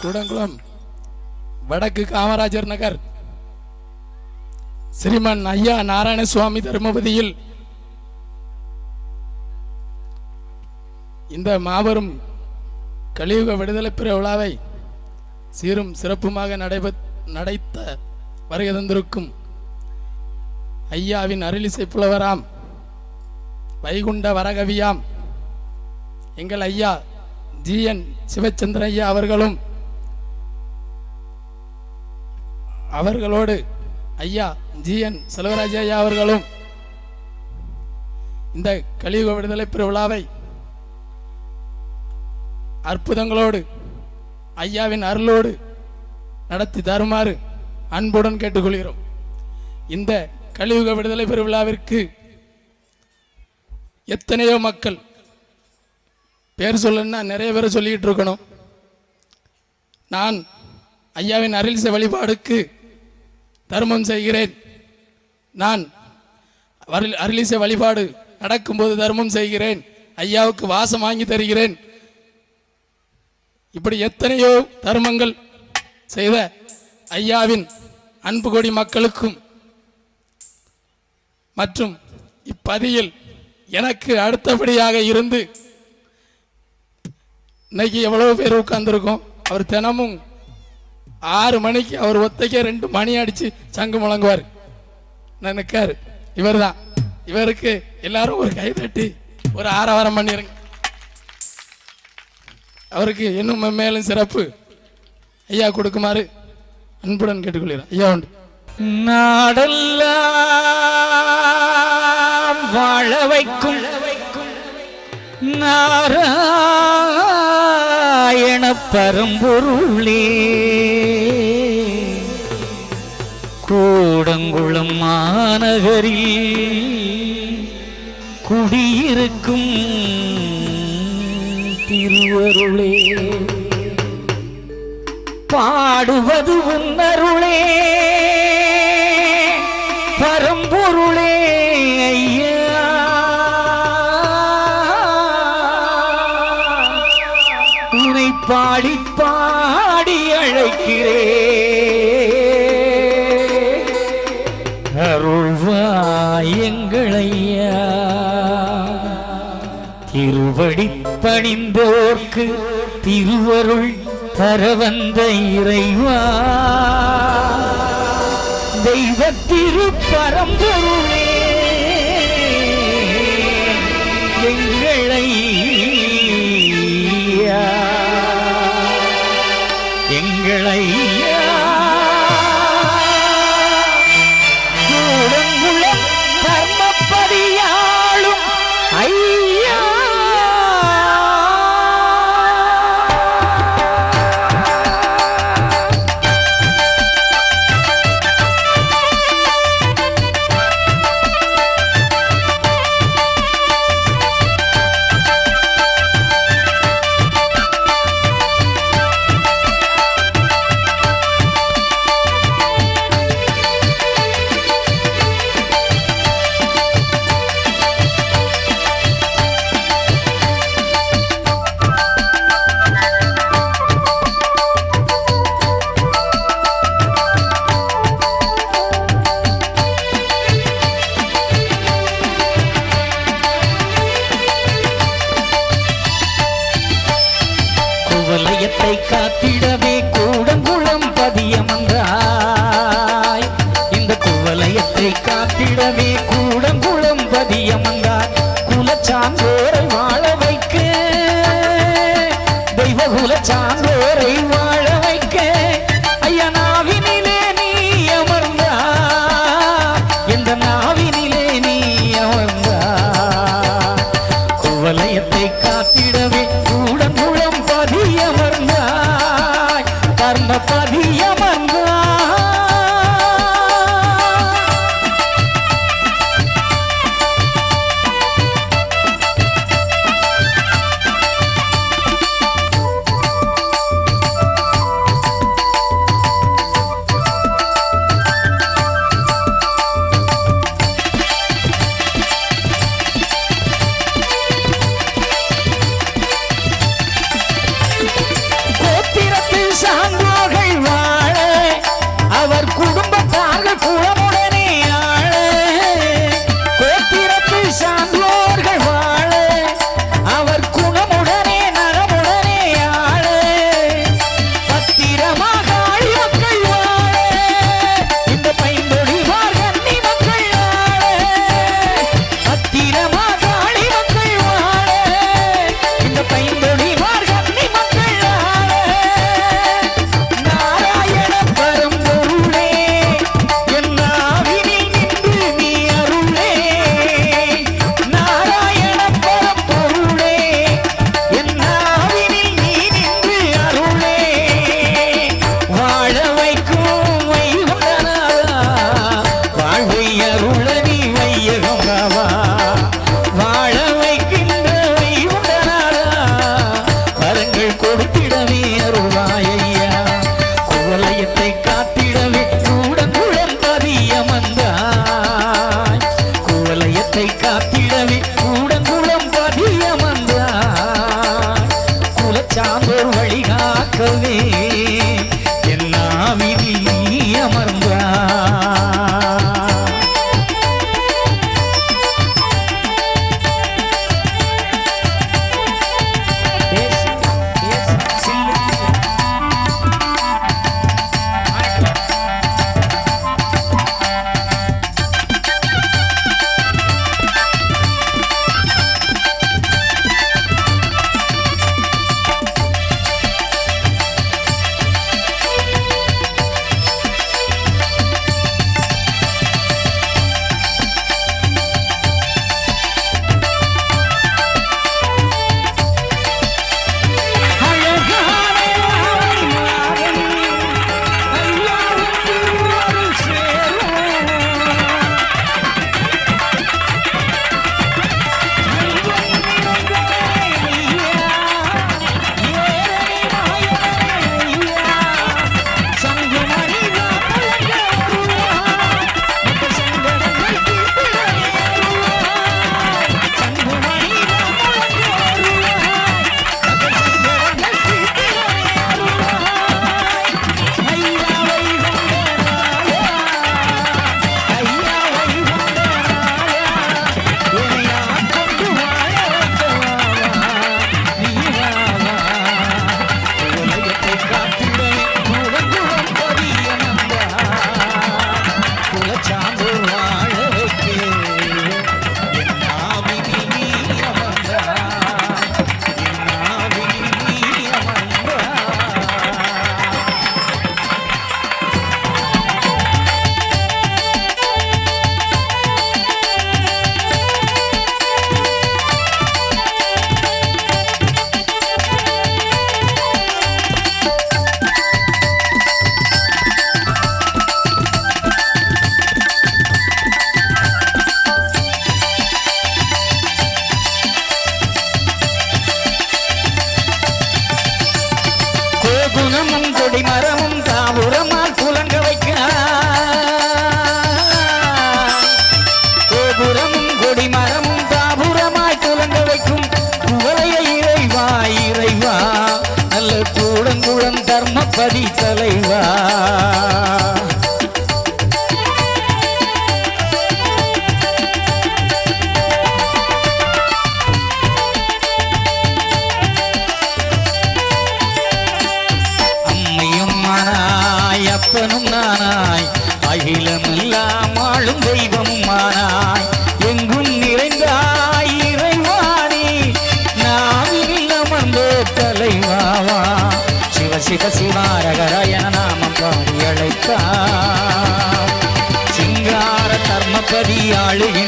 கூடங்குளம் வடக்கு காமராஜர் நகர் ஸ்ரீமன் ஐயா நாராயணசுவாமி தர்மபதியில் இந்த மாபெரும் கலியுக விடுதலை பெற விழாவை சீரும் சிறப்புமாக நடைத்த வருகை தந்திருக்கும் ஐயாவின் அருளிசை புலவராம் வைகுண்ட வரகவியாம் எங்கள் ஐயா ஜிஎன் சிவச்சந்திரன் ஐயா அவர்களும் அவர்களோடு ஐயா ஜிஎன் செல்வராஜ் ஐயா அவர்களும் இந்த கலியுக விடுதலை பெருவிழாவை அற்புதங்களோடு ஐயாவின் அருளோடு நடத்தி தருமாறு அன்புடன் கேட்டுக்கொள்கிறோம். இந்த கலியுக விடுதலை பெருவிழாவிற்கு எத்தனையோ மக்கள் பேர் சொல்லணும்னா நிறைய பேர் சொல்லிக்கிட்டு இருக்கணும். நான் ஐயாவின் அருளிசை வழிபாடுக்கு தர்மம் செய்கிறேன், நான் அருளிசை வழிபாடு நடக்கும்போது தர்மம் செய்கிறேன், ஐயாவுக்கு வாசம் வாங்கி தருகிறேன், இப்படி எத்தனையோ தர்மங்கள் செய்த ஐயாவின் அன்பு கொடி மக்களுக்கும் மற்றும் இப்பதியில் எனக்கு அடுத்தபடியாக இருந்து இன்னைக்கு எவ்வளவு பேர் உட்கார்ந்துருக்கோம். அவர் தினமும் 6 மணிக்கு அவர் ஒத்தைக்கே 2 மணி அடிச்சு சங்கு முழங்குவார். நினைக்காரு இவர் தான். இவருக்கு எல்லாரும் ஒரு கை தட்டி ஒரு ஆரவாரம் பண்ணிருங்க. அவருக்கு இன்னும் மேலும் சிறப்பு ஐயா கொடுக்குமாறு அன்புடன் கேட்டுக்கொள்கிறேன். ஐயா உண்டு. நாடெல்லாம் வாழ வைக்கும் நாராயண பரம்பொருளே, கூடங்குளம் மாநகரில் குடியிருக்கும் திருவருளே, பாடுவது உன்னருளே பரம்பொருளே ஐயா, உன்னை பாடி பாடி அழைக்கிறே, அருள்வாய் எங்களையா, திருவடி பணிந்தோர்க்கு திருவருள் தர வந்த இறைவா, தெய்வ திருப்பரம்பொருளே எங்களையா, எங்களையா, கூடங்குளம் தர்மபதியாளும் ஐயா, குவலயத்தை காத்திடவே கூடங்குளம் பதியமன்றாய், இந்த குவலயத்தை காத்திடவே கூடங்குளம் பதியமன்றாய், குலச்சான்றோரை வாழ வைக்க, தெய்வ குலச்சான்றோரை வாழ வைக்க, ஐயா நாவினிலே நீ அமர்ந்தா, எந்த நாவினிலே நீ அமர்ந்தா, குவலயத்தை காத்திடவே கூடங்குளம் பதியமர்ந்தாய், கர்ம பதியமர்ந்தாய், கோத்திரத்தில் வழிகாக்கவே எல்லாவிதில் நீ அமர்ந்தாய். குணமும் கொடிமரமும் தாபுரமால் குலங்க வைக்க கோபுரமும் கொடிமரமும் தாபுரமாய் குலங்க வைக்கும் குவளைய இறைவா இறைவா நல்ல கூடங்குளம் தர்மபதி தலைவா. அப்பனும் நானாய் அகிலமெல்லாம் ஆளும் தெய்வமும் மானாய் எங்கும் நிறைந்தாய் இறைவாணி நாவில் அமர்ந்த தலைவாவா சிவ சிவ சிவாரகர என நாமம் பாடி அழைத்தார் சிங்கார தர்மபதி ஆளுகின்ற